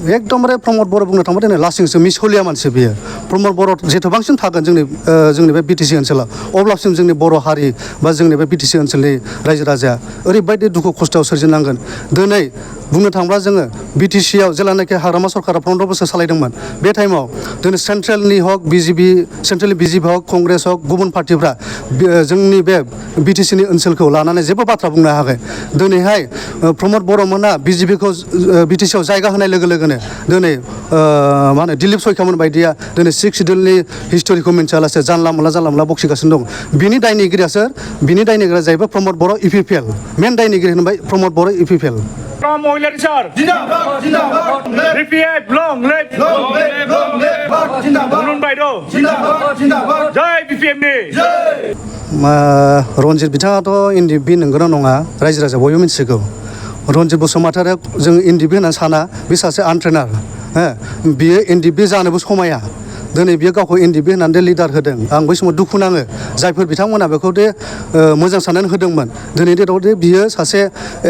एकदमबारे प्रमद बर' बुंनो थाङोबा दिनै लासिंसो मिसलिया मानसि बियो प्रमद बर' जेसेबांसिम थागोन जोंनि बे बिटिसि ओनसोलाव अब्लासिम जोंनि बर' हारि बा जोंनि बे बिटिसि ओनसोलनि रायजो राजाया ओरैबायदि दुखु खस्थ'आव सोरजिनांगोन दिनै बुंनो थाङोब्ला जोङो बिटिसिआव जेब्लानाखि हाग्रामा सरकारा 15 बोसोर सालायदोंमोन बे टाइमाव दिनै सेन्ट्रेलनि हक सेन्ट्रेलनि बिजेपि हक कंग्रेस हक गुबुन पार्टिफ्रा जोंनि बे बिटिसिनि ओनसोलखौ लानानै जेबो बाथ्रा बुंनो हायाखै दिनैहाय प्रमद बर'मोना बिजेपिखौ बिटिसिआव जायगा होनाय लोगो लोगोनो दिनै मा होनो दिलीप सयखामोन बायदिया दिनै 6 सिडुलनि हिस्ट'रिखौ मिन्थियालासे जानला मोनला बखिगासिनो दं बिनि दायनिगिरिया सोर बिनि दायनिगिरिया जाहैबाय प्रमद बर' इपिपिएल मेन दायनिगिरि होनबाय प्रमद बर' इपिपिएल महिला सर जिंदाबाद जिंदाबाद बीपीएफ लॉन्ग लिव जिंदाबाद बायद' जिंदाबाद जिंदाबाद जय बीपीएफ नि जय रनजित बिथाङाथ' एनडिएफबि नंगौना नङा रायजो राजा बयबो मिथिगौ रनजित बसुमतारिया जों एनडिएफबि होननानै साना बे सासे आनट्रेनार बियो एनडिएफबि जानोबो समाया दिनै बियो गावखौ एनडिएफबि होननानै लिडार होदों आं बै समाव दुखु नाङो जायफोर बिथांमोना बेखौ मोजां साननानै होदोंमोन दिनै डेटआव बियो सासे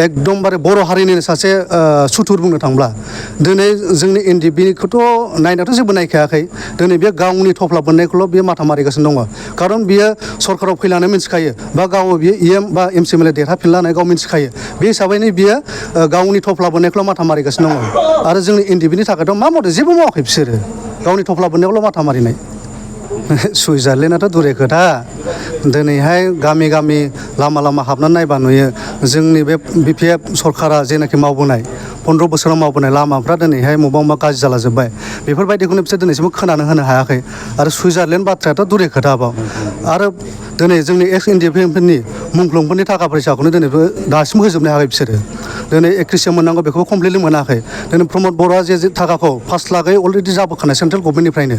एकदमबारे बर' हारिनिनो सासे सुथुर बुंनो थांब्ला दिनै जोंनि एनडिएफबिखौथ' नायनाथ' जेबो नायखायाखै दिनै बियो गावनि थफ्ला बोननायखौल' बियो माथा मारिगासिनो दङ खारन बियो सरकाराव फैलानो मिथिखायो बा गाव बियो इएम बा एमसिएमएलए देरहाफिनलानो गाव मिथिखायो बे हिसाबैनो बियो गावनि थफ्ला बोननायखौल' माथा मारिगासिनो दङ आरो जोंनि एनडिएफबिनि थाखायथ' मा मावदों जेबो मावाखै बिसोरो गावनि थफ्ला बोननायावल' माथा मारिनाय सुइजारलेण्डआथ' दुरे खोथा दिनैहाय गामि गामि लामा लामा हाबनानै नायबा नुयो जोंनि बे बिपिएफ सरकारा जेनाखि मावबोनाय 15 बोसोराव मावबोनाय लामाफ्रा दिनैहाय मबा गाज्रि जालाजोब्बाय बेफोरबायदिखौनो बिसोर दिनैसिमबो खोनानो होनो हायाखै आरो सुइजारलेण्ड बाथ्रायाथ' दुरे खोथाबाव आरो दिनै जोंनि एक्स एनडिएफबिफोरनि मुंख्लंफोरनि थाखा फैसाखौनो दिनैबो दासिमबो होजोबनो हायाखै बिसोरो दिनै 1 मोननांगौ बेखौबो कमप्लिटलि मोनाखै दिनै प्रमद बर'आ जे थाखाखौ 5 लाखै अलरेडि जाबोखानाय सेन्ट्रेल गभर्नमेन्टनिफ्रायनो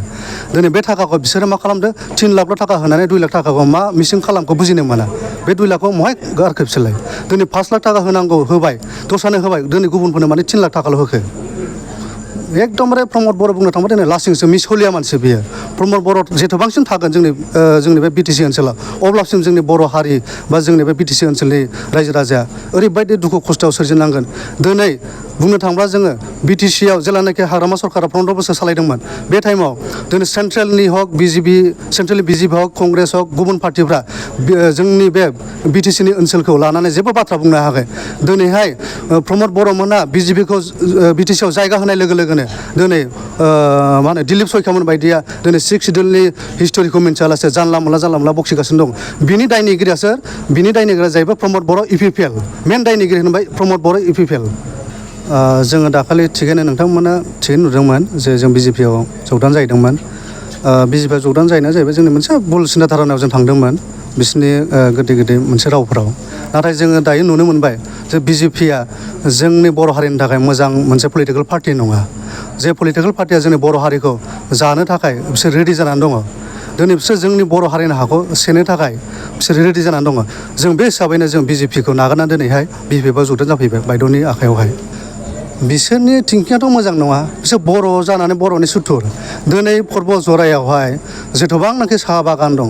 दिनै बे थाखाखौ बिसोरो मा खालामदों 3 लाखल' थाखा होनानै 2 लाख थाखाखौ मा मिसिं खालामखौ बुजिनो मोना बे 2 लाखखौ महाय गारखो बिसोरलाय दिनै 5 लाख थाखा होनांगौ होबाय दस्रानो होबाय दिनै गुबुनफोरनो माने 3 लाख थाखाल' होखो एकदमबारे प्रमद बर' बुंनो थाङोबा दिनै लासिंसो मिसलिया मानसि बियो प्रमद बर' जेसेबांसिम थागोन जोंनि बे बिटिसि ओनसोलाव अब्लासिम जोंनि बर' हारि बा जोंनि बे बिटिसि ओनसोलनि रायजो राजाया ओरैबायदि दुखु खस्थ'आव सोरजिनांगोन दिनै बुंनो थाङोब्ला जोङो बिटिसिआव जेब्लानाखि हाग्रामा सरकारा 15 बोसोर सालायदोंमोन बे टाइमाव दिनै सेन्ट्रेलनि हक सेन्ट्रेलनि बिजेपि हक कंग्रेस हक गुबुन पार्टिफ्रा जोंनि बे बिटिसिनि ओनसोलखौ लानानै जेबो बाथ्रा बुंनो हायाखै दिनैहाय प्रमद बर'मोना बिजेपिखौ बिटिसिआव जायगा होनाय लोगो लोगोनो दिनै मा होनो दिलीप सयखामोन बायदिया दिनै 6 सिडुलनि हिस्ट'रिखौ मिन्थियालासे जानला मोनला बखिगासिनो दं बिनि दायनिगिरिया सोर बिनि दायनिगिरिया जाहैबाय प्रमद बर' इपिपिएल मेन दायनिगिरि होनबाय प्रमद बर' इपिपिएल जोङो दाखालि थिगैनो नोंथांमोना थिगैनो नुदोंमोन जे जों बिजेपिआव जगदान जाहैदोंमोन बिजेपिआव जगदान जाहैनाया जाहैबाय जोंनि मोनसे भुल सिन्था धारनायाव जों थांदोंमोन बिसोरनि गोदै मोनसे रावफोराव नाथाय जोङो दायो नुनो मोनबाय जे बिजेपिआ जोंनि बर' हारिनि थाखाय मोजां मोनसे पलिटिकेल पार्टि नङा जे पलिटिकेल पार्टिया जोंनि बर' हारिखौ जानो थाखाय बिसोर रेडि जानानै दङ दिनै बिसोर जोंनि बर' हारिनि हाखौ सेनो थाखाय बिसोर रेडि जानानै दङ जों बे हिसाबैनो जों बिजेपिखौ नागारनानै दिनैहाय बिजेपिआव जगदान जाफैबाय बायद'नि आखायावहाय बिसोरनि थिंकिंआथ' मोजां नङा बिसोर बर' जानानै बर'नि सुथुर दिनै पर्बतझरायावहाय जेसेबांनाखि साहा बागान दं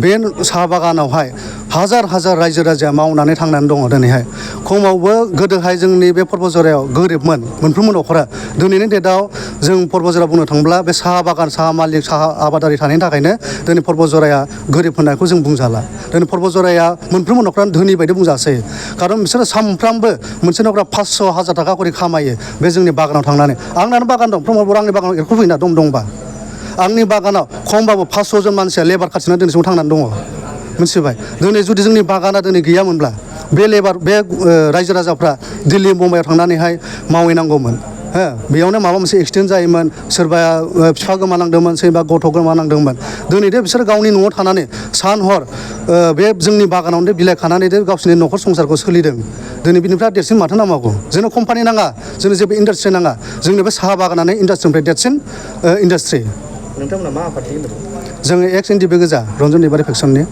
बे साहा बागानावहाय हाजार रायजो राजाया मावनानै थांनानै दङ दिनैहाय खमावबो गोदोहाय जोंनि बे पर्बतझरायाव गोरिबमोन मोनफ्रोमबो न'खरा दिनैनि डेटआव जों पर्बतझरा बुंनो थाङोब्ला बे साहा बागान साहा मालिक साहा आबादारि थानायनि थाखायनो दिनै पर्बतझराया गोरिब होननायखौ जों बुंजाला दिनै पर्बतझराया मोनफ्रोमबो न'खरानो धोनि बायदि बुंजासै खारन बिसोरो सानफ्रामबो मोनसे न'खरा 500,000 थाखा करि खामायो बे जोंनि बागानाव थांनानै आंनानो बागान दं प्रमद बर' आंनि बागानाव एरख'फैना दंबा आंनि बागानाव खमबाबो 500 जन मानसिया लेबार खाथिना दिनैसिम थांनानै दङ मिथिबाय दिनै जुदि जोंनि बागाना दिनै गैयामोनब्ला बे रायजो राजाफ्रा दिल्ली मुम्बाइआव थांनानैहाय मावहैनांगौमोन बेयावनो माबा मोनसे एक्सिडेन्ट जायोमोन सोरबाया बिफा गोमानांदोंमोन सोरबा गथ' गोमानांदोंमोन दिनै बिसोर गावनि न'आव थानानै सान हर बे जोंनि बागानावनो बिलाइ खानानै गावसोरनि न'खर संसारखौ सोलिदों दिनै बिनिफ्राय देरसिन माथो नांबावगौ जोंनो कम्पानि नाङा जोंनो जेबो इन्डास्ट्रि नाङा जोंनि बे साहा बागानानो इन्डास्ट्रिनिफ्राय देरसिन इन्डास्ट्रि नोंथांमोना मा पार्टि होनदों जोङो एक्स एनडिएफबि गोजा रन्जन दैमारि फेक्सननि